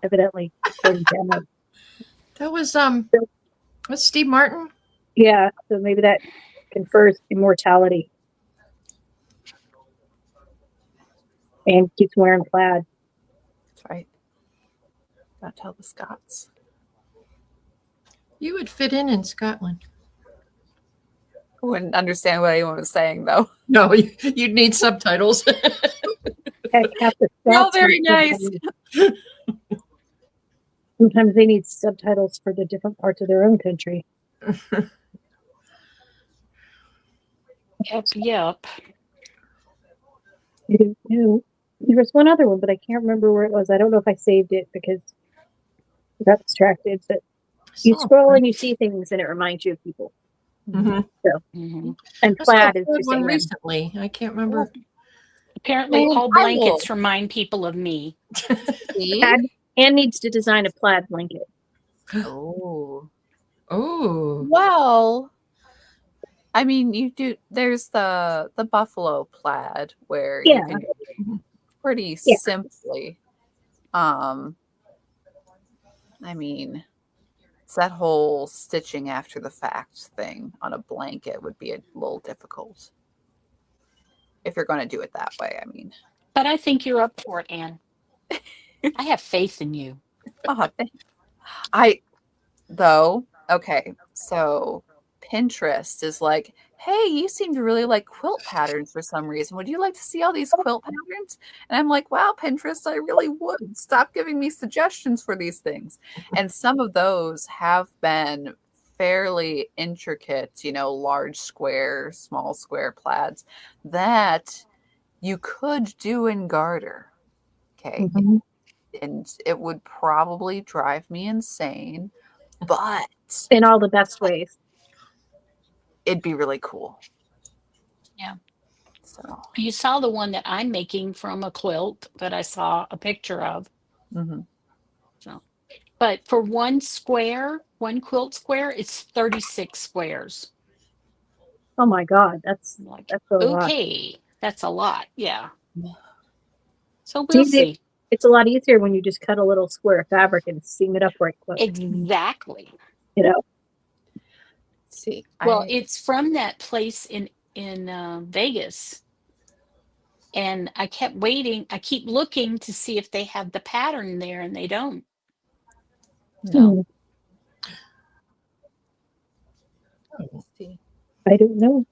evidently. According to Emma. That was what's Steve Martin? Yeah, so maybe that confers immortality. And keeps wearing plaid. That's right. Don't tell the Scots. You would fit in Scotland. I wouldn't understand what anyone was saying though. No, you'd need subtitles. Heck, half the You're all Scots very need nice. subtitles. Sometimes they need subtitles for the different parts of their own country. yep. I don't know. There was one other one, but I can't remember where it was. I don't know if I saved it because I got distracted. But you scroll and you see things, and it reminds you of people. Mm-hmm. Mhm. And I saw plaid a is good just one saying recently. I can't remember. Apparently, Man, all I will. blankets remind people of me. See? plaid. Anne needs to design a plaid blanket. Oh. Oh, Well, I mean, you do. There's the buffalo plaid where Yeah. you can do pretty Yeah. simply. I mean, it's that whole stitching after the fact thing on a blanket would be a little difficult if you're going to do it that way. I mean, But I think you're up for it, Anne. I have faith in you. okay. So Pinterest is like, hey, you seem to really like quilt patterns for some reason. Would you like to see all these quilt patterns? And I'm like, wow, Pinterest, I really would. Stop giving me suggestions for these things. And some of those have been fairly intricate, large square, small square plaids that you could do in garter. Okay. Mhm. And it would probably drive me insane, but In all the best ways. it'd be really cool. Yeah. So, You saw the one that I'm making from a quilt that I saw a picture of. mhm. But for one quilt square, it's 36 squares. Oh my God, that's I'm like, a lot. okay, that's a lot. Yeah. So It's we'll easy. see. It's a lot easier when you just cut a little square of fabric and seam it up right quick. Exactly. You know, See, Well, it's from that place in Vegas, and I kept waiting. I keep looking to see if they have the pattern there, and they don't. no. See. I don't know.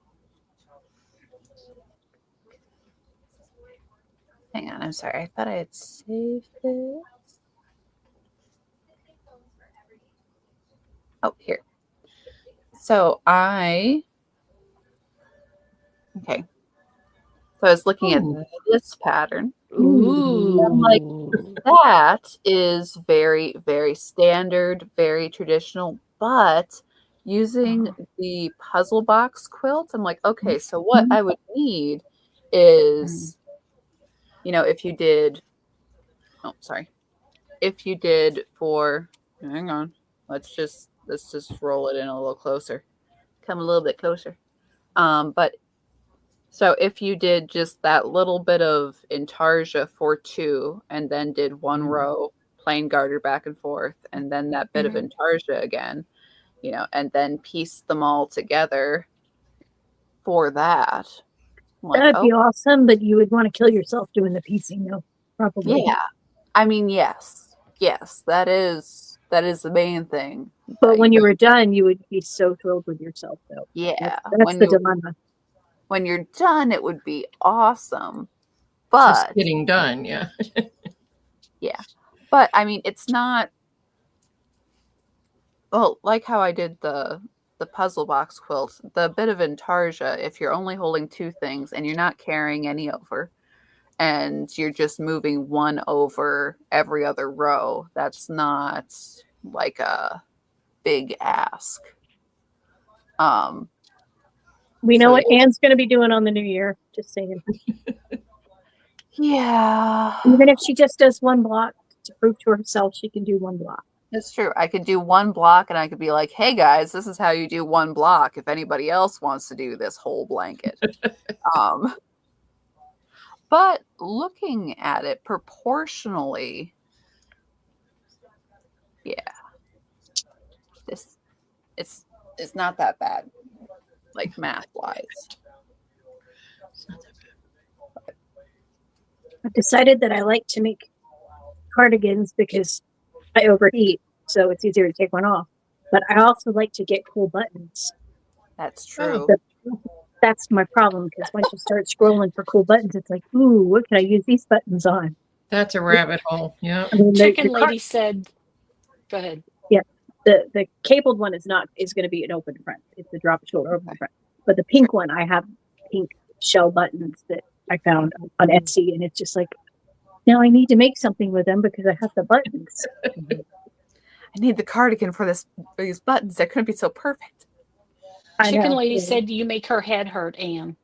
Hang on, I'm sorry. I thought I had saved it. Oh, here. So okay. So I was looking at this pattern. Ooh. I'm like, that is very, very standard, very traditional, but using the puzzle box quilt, I'm like, okay, so what I would need is, if you did, if you did hang on, let's just roll it in a little closer, come a little bit closer. But so if you did just that little bit of intarsia for 2 and then did 1 row plain garter back and forth and then that bit of intarsia again, and then piece them all together for that. I'm like, That'd be awesome, but you would want to kill yourself doing the piecing, though. Probably. yeah. I mean, yes, that is the main thing. But when you were done, you would be so thrilled with yourself, though. Yeah, That's the dilemma. When you're done, it would be awesome. But Just getting done, yeah. yeah. But I mean, it's not, well, like how I did the puzzle box quilt, the bit of intarsia, if you're only holding 2 things and you're not carrying any over and you're just moving 1 over every other row, that's not like a big ask. We know what Anne's going to be doing on the new year. Just saying. Yeah. Even if she just does 1 block to prove to herself she can do 1 block. That's true. I could do 1 block and I could be like, hey guys, this is how you do 1 block if anybody else wants to do this whole blanket. But looking at it proportionally, yeah, it's not that bad, like math wise. I've decided that I like to make cardigans because I overheat, so it's easier to take one off. But I also like to get cool buttons. That's true. That's my problem, because once you start scrolling for cool buttons, it's like, ooh, what can I use these buttons on? That's a rabbit hole. Yeah. I mean, Chicken Lady said, go ahead. Yeah, the cabled one is going to be an open front. It's a drop shoulder open front. But the pink one, I have pink shell buttons that I found on Etsy, and it's just like, now I need to make something with them because I have the buttons. I need the cardigan for these buttons. That couldn't be so perfect. Chicken Lady said you make her head hurt, Anne.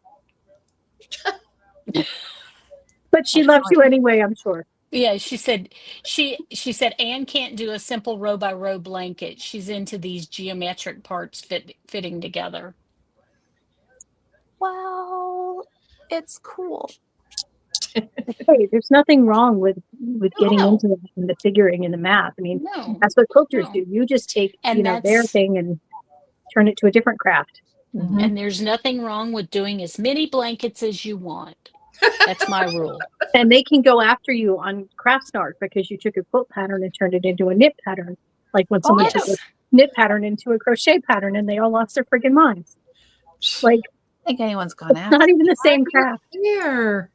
But she loves you anyway, I'm sure. Yeah, she said Anne can't do a simple row by row blanket. She's into these geometric parts fitting together. Well, it's cool. Hey, there's nothing wrong with getting into the figuring and the math. I mean, that's what quilters do. You just take their thing and turn it to a different craft. Mm-hmm. And there's nothing wrong with doing as many blankets as you want. That's my rule. And they can go after you on Craftsnart because you took a quilt pattern and turned it into a knit pattern. Like when someone took knit pattern into a crochet pattern, and they all lost their freaking minds. Like, I think anyone's gone not after. even the same craft. Here.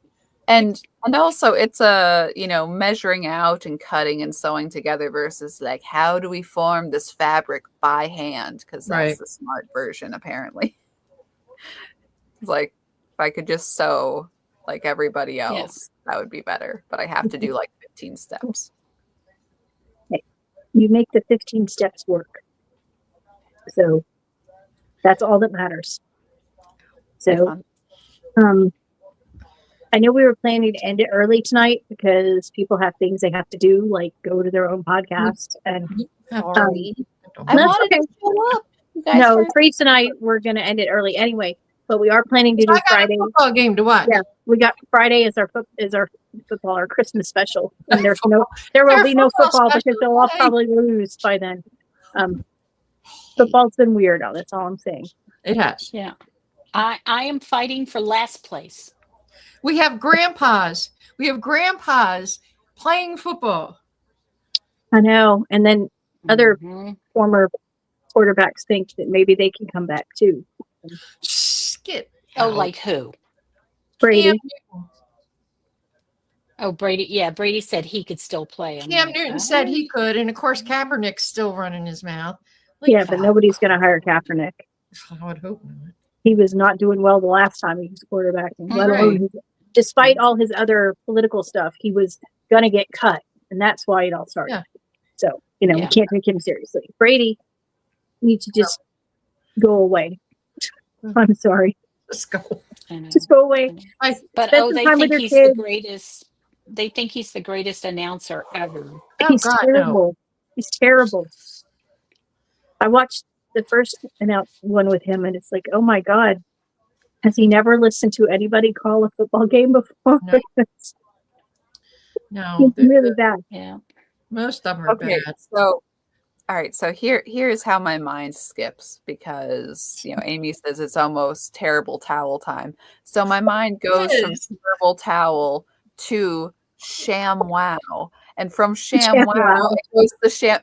And also it's a, measuring out and cutting and sewing together versus like, how do we form this fabric by hand? Because that's Right. the smart version, apparently. It's like, if I could just sew like everybody else, that would be better. But I have to do like 15 steps. You make the 15 steps work. So that's all that matters. So, I know we were planning to end it early tonight because people have things they have to do, like go to their own podcast. And Sorry. I that's wanted okay. to show up. You guys No, were- Teresa and I we're going to end it early anyway. But we are planning to do I got Friday. a football game to watch. Yeah, we got Friday as our football, our Christmas special. And there will be no football because special. they'll all Yay. probably lose by then. Football's been weird. That's all I'm saying. It has. Yeah. I am fighting for last place. We have grandpas. We have grandpas playing football. I know. And then other Mhm. former quarterbacks think that maybe they can come back too. Skip. Oh, like who? Brady. Cam Newton. Oh, Brady. Yeah, Brady said he could still play. I'm Cam like, Newton "Oh." said he could, and of course Kaepernick's still running his mouth. Like, Yeah, but nobody's going to hire Kaepernick. I would hope not. He was not doing well the last time he was quarterbacking, let Right. alone despite all his other political stuff, he was going to get cut. And that's why it all started. Yeah. So, we Yeah. can't take him seriously. Brady needs to just go away. I'm sorry. Let's go. I know. Just go away. But spend some they time with think your he's kids. the greatest. They think he's the greatest announcer ever. Oh, He's God, no. terrible. He's terrible. I watched the first one with him, and it's like, oh my God, has he never listened to anybody call a football game before? No. No, He's really bad. Yeah. most of them are Okay, bad. so all right, so here's how my mind skips because Amy says it's almost terrible towel time. So my mind goes from is. terrible towel to ShamWow, and from ShamWow. ShamWow it goes to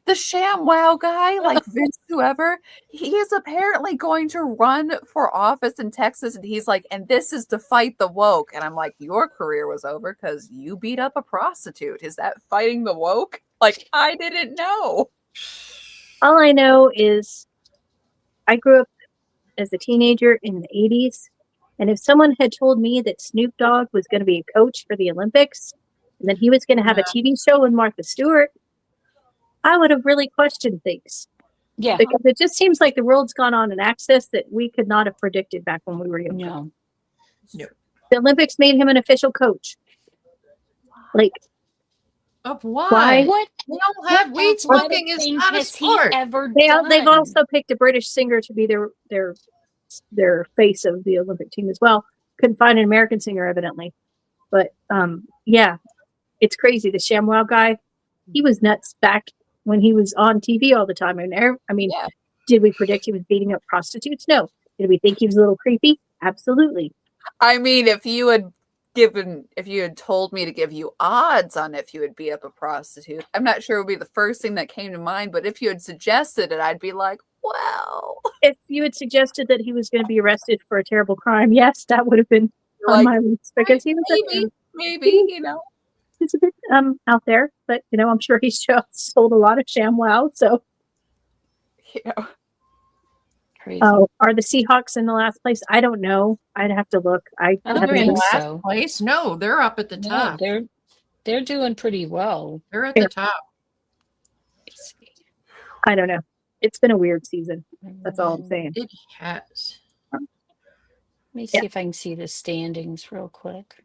the ShamWow guy, like Vince whoever. He is apparently going to run for office in Texas, and he's like, and this is to fight the woke. And I'm like, your career was over because you beat up a prostitute. Is that fighting the woke? Like, I didn't know. All I know is I grew up as a teenager in the 80s. And if someone had told me that Snoop Dogg was going to be a coach for the Olympics and that he was going to have a TV show with Martha Stewart, I would have really questioned things. Yeah. Because it just seems like the world's gone on an axis that we could not have predicted back when we were young. No. The Olympics made him an official coach. Like, Of why? Why? What? We don't have what weed other smoking is thing not a has he sport. ever they've done? also picked a British singer to be their face of the Olympic team as well. Couldn't find an American singer, evidently. But yeah, it's crazy. The ShamWow guy, he was nuts back when he was on TV all the time. Yeah. Did we predict he was beating up prostitutes? No. Did we think he was a little creepy? Absolutely. I mean, if you had told me to give you odds on if you would beat up a prostitute, I'm not sure it would be the first thing that came to mind, but if you had suggested it, I'd be like, well, If you had suggested that he was going to be arrested for a terrible crime, yes, that would have been on like, my list because he was maybe, he's a bit out there, but I'm sure he's just sold a lot of ShamWow. So, Crazy. are the Seahawks in the last place? I don't know. I'd have to look. I I don't haven't They're in been- think last so. place. No, they're up at the No, top. they're doing pretty well. They're at the top. Let's see. I don't know. It's been a weird season. That's all I'm saying. It has. Let me see if I can see the standings real quick.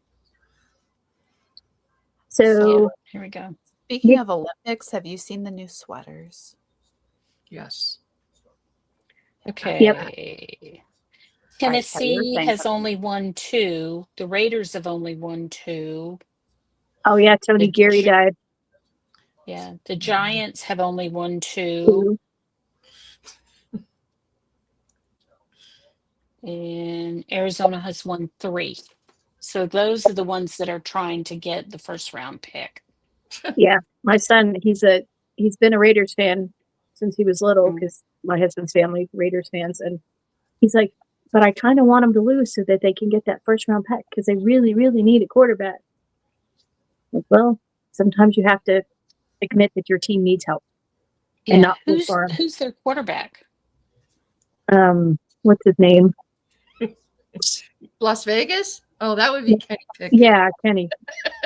So Yeah, here we go. Speaking of Olympics, have you seen the new sweaters? Yes. Okay. Tell your Tennessee thing. has only won 2. The Raiders have only won 2. oh yeah, Tony The Geary died. Yeah. The Giants have only won 2. Ooh. And Arizona has won 3. So those are the ones that are trying to get the first round pick. Yeah, my son, he's been a Raiders fan since he was little because my husband's family Raiders fans, and he's like, but I kind of want them to lose so that they can get that first round pick because they really, really need a quarterback. Like, well, sometimes you have to admit that your team needs help and not root for 'em. Who's their quarterback? What's his name? Las Vegas? Oh, that would be Kenny Pickett. Yeah, Kenny.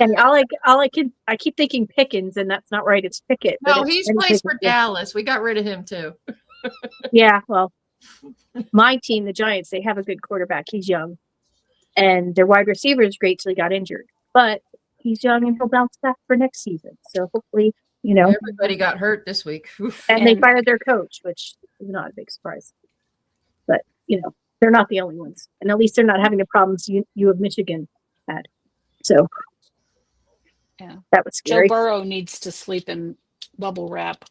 I keep thinking Pickens, and that's not right. It's Pickett. but No, it's he's Kenny plays Pickett. for Dallas. We got rid of him too. Yeah, well, my team, the Giants, they have a good quarterback. He's young, and their wide receiver is great till he got injured. But he's young, and he'll bounce back for next season. So hopefully, Everybody got hurt this week. Oof. and they And- fired their coach, which is not a big surprise. But they're not the only ones, and at least they're not having the problems you of Michigan had. So Yeah. that was Joe scary. Burrow needs to sleep in bubble wrap.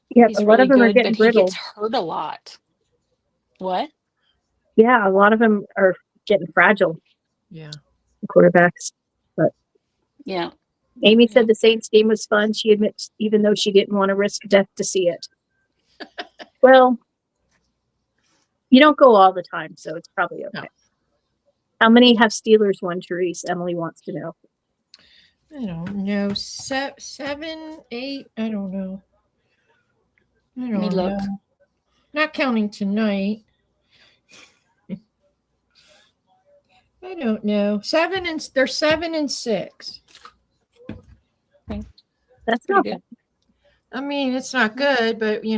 Yeah, He's a lot really of them are good, getting but he brittle. gets hurt a lot. What? Yeah, a lot of them are getting fragile. Yeah. Quarterbacks. Yeah. Amy said the Saints game was fun. She admits, even though she didn't want to risk death to see it. Well, you don't go all the time, so it's probably okay. No. How many have Steelers won, Therese? Emily wants to know. I don't know. 7, 8. I don't know. I me don't look. know. Not counting tonight. I don't know. They're 7 and 6. That's not Pretty bad. good. I mean, it's not good, but we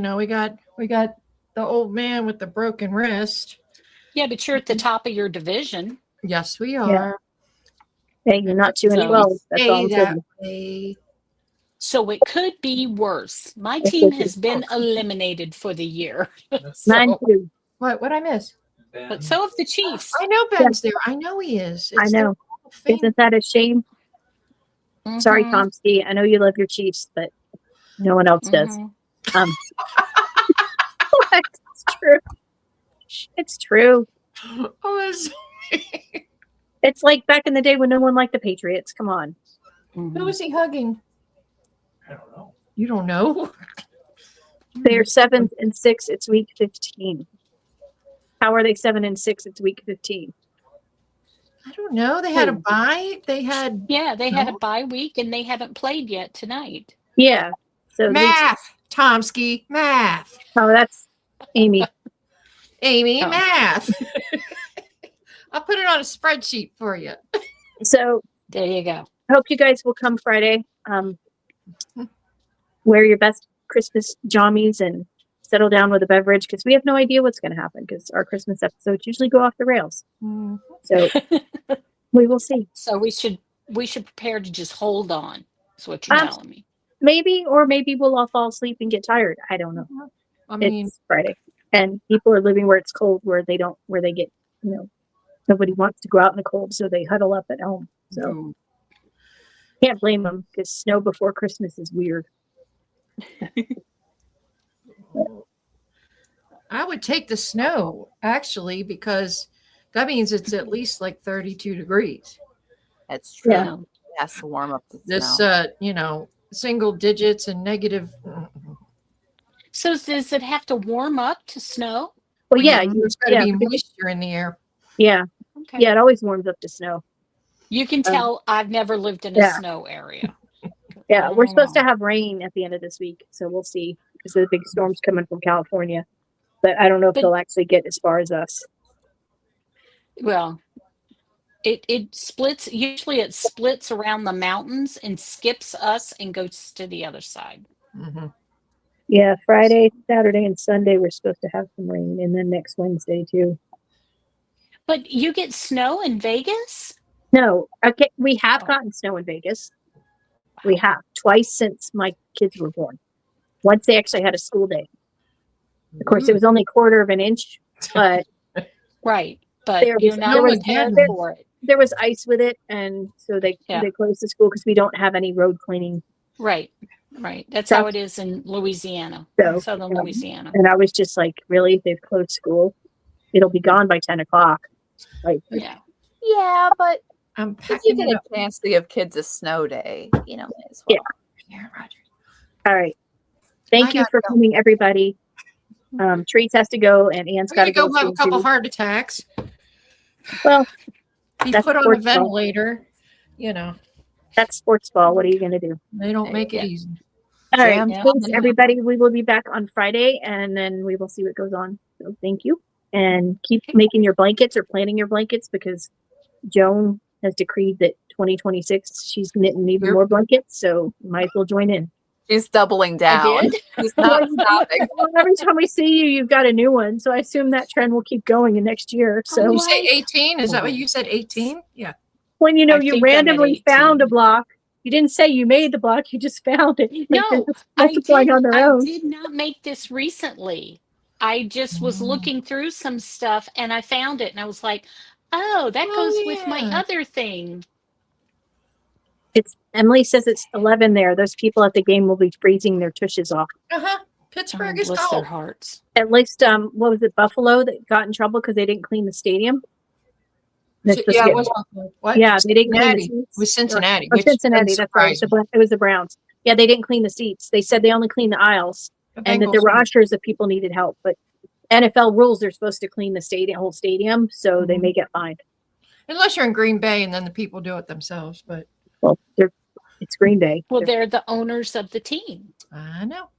got the old man with the broken wrist. Yeah, but you're at the top of your division. Yes, we are. Hey, you're not doing So- well. That's all Stay I'm that saying. way. So it could be worse. My It team could be has been worse. eliminated for the year. Mine So- too. What I miss? but so have the Chiefs. I know Ben's there. I know he is. I It's their know. Hall of Fame. Isn't that a shame? Sorry, Mhm, Tomsky. I know you love your Chiefs, but no one else does. mhm. What? It's true. It's true. Oh, it's- It's like back in the day when no one liked the Patriots. Come on. Mhm. Who is he hugging? I don't know. You don't know? They're 7 and 6. It's week 15. How are they 7 and 6? It's week 15. I don't know. They had a bye. They had Yeah, they had a No. bye week and they haven't played yet tonight. Yeah. So these, math. Tomsky, math. oh, that's Amy. Amy, Oh. math. I'll put it on a spreadsheet for you. So There you go. I hope you guys will come Friday. Wear your best Christmas jammies and settle down with a beverage because we have no idea what's going to happen because our Christmas episodes usually go off the rails. So we will see. So we should prepare to just hold on. That's what you're Um, telling me. Maybe we'll all fall asleep and get tired. I don't know. I mean, It's Friday, and people are living where it's cold, where they get, nobody wants to go out in the cold, so they huddle up at home. So can't blame them because snow before Christmas is weird. I would take the snow actually because that means it's at least like 32 degrees. That's true. Yeah. It has to warm up the This, snow. single digits and negative. So does it have to warm up to snow? Well, yeah, there's got to be moisture in the air. yeah, Okay. yeah. It always warms up to snow. You can tell I've never lived in a yeah. snow area. Yeah, we're supposed to Oh. have rain at the end of this week, so we'll see because the big storm's coming from California. But I don't know if But- they'll actually get as far as us. Well, it splits. Usually, it splits around the mountains and skips us and goes to the other side. Mhm. Yeah, Friday, Saturday, and Sunday we're supposed to have some rain, and then next Wednesday too. But you get snow in Vegas? No, okay, we have Oh. gotten snow in Vegas. We have twice since my kids were born. Once they actually had a school day. Of course, it was only a quarter of an inch, but Right, but There you're was- not there was- prepared there- for it. there was ice with it, and so they Yeah. closed the school because we don't have any road cleaning. Right, right. That's So- how it is in Louisiana, So, southern yeah. Louisiana. And I was just like, really? They've closed school? It'll be gone by 10 o'clock. Like, Yeah. Yeah, but I'm if you packing get it a up. chance to give kids a snow day, might as well. Yeah. Yeah, Roger. all right. Thank I you gotta for go. coming, everybody. Trees has to go, and Anne's I'm got to gonna go. go have a soon, couple too. heart attacks. Well, Be that's put on a sports ball. ventilator. You know, That's sports ball. What are you going to do? they don't make it Yeah. easy. All right. Jam Thanks, time. everybody. We will be back on Friday, and then we will see what goes on. So thank you. And keep making your blankets or planning your blankets, because Joan has decreed that 2026 she's knitting even Yep. more blankets. So you might as well join in. She's doubling I down. did. She's not stopping. Well, every time we see you, you've got a new one. So I assume that trend will keep going in next year. So You say Like- 18? Is that what you said? 18? Yeah. when you I you think I'm at randomly found a 18. block, you didn't say you made the block, you just found it. Like, they're No, just I multiplying on their own. did not make this recently. I just was Oh. looking through some stuff and I found it and I was like, oh, that Oh, goes with my yeah. other thing. It's Emily says it's 11 there. Those people at the game will be freezing their tushes off. Uh-huh. Oh, Pittsburgh is bless their cold. hearts. At least, what was it, Buffalo that got in trouble because they didn't clean the stadium? They're supposed to Yeah, get- it was Buffalo. What? yeah, they didn't clean the Cincinnati. seats. It was Cincinnati. Or which Cincinnati, doesn't that's right. surprise me. It was the Browns. Yeah, they didn't clean the seats. They said they only cleaned the aisles, The and that Bengals there were won. ushers if people needed help. But NFL rules, they're supposed to clean the stadium, whole stadium, so they Mhm. may get fined. Unless you're in Green Bay and then the people do it themselves. But Well, it's Green Bay. Well, they're the owners of the team. I know.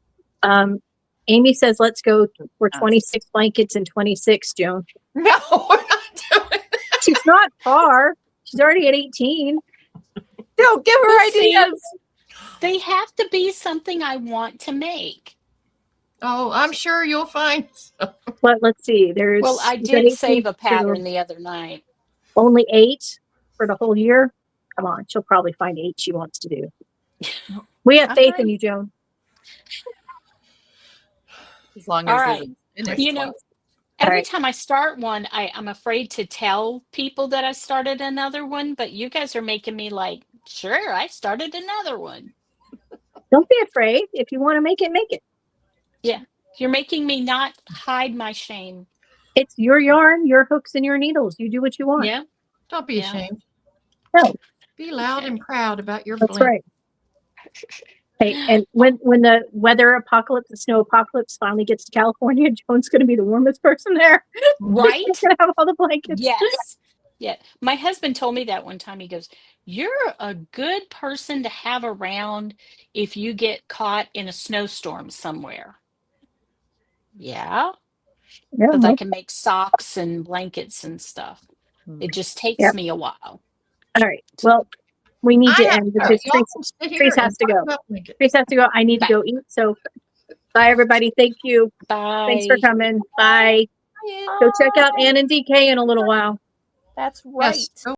Amy says, let's go for 26 blankets and 26, Joan. No, we're not doing that. She's not far. She's already at 18. Don't give her Well, see, ideas. They have to be something I want to make. Oh, I'm sure you'll find. But let's see. There's Well, I we've got did 18 save a for pattern the other night. only 8 for the whole year. Come on, she'll probably find 8 she wants to do. We have I'm faith in ready. you, Joan. As long All as right. there's a finish You know, line. every right. time I start one, I'm afraid to tell people that I started another one, but you guys are making me like, sure, I started another one. Don't be afraid. If you want to make it, make it. You're making me not hide my shame. It's your yarn, your hooks, and your needles. You do what you want. Yeah, Don't be Yeah. ashamed. No. Be loud Okay. and proud about your That's bling. right. Hey, and when the weather apocalypse, the snow apocalypse finally gets to California, Joan's going to be the warmest person there. right? She's going to have all the blankets. Yes. Yeah. My husband told me that one time. He goes, you're a good person to have around if you get caught in a snowstorm somewhere. Yeah. Yeah, Because well, I can make socks and blankets and stuff. It just takes Yep. me a while. all right. Well, we need to I have end to go. because Y'all Trace, can sit here Trace has and to talk go. about blankets. Trace has to go. I need to Bye. go eat. So, bye, everybody. Thank you. Bye. Thanks for coming. Bye. Yeah. Go check out Ann and DK in a little while. That's right. Yes. Go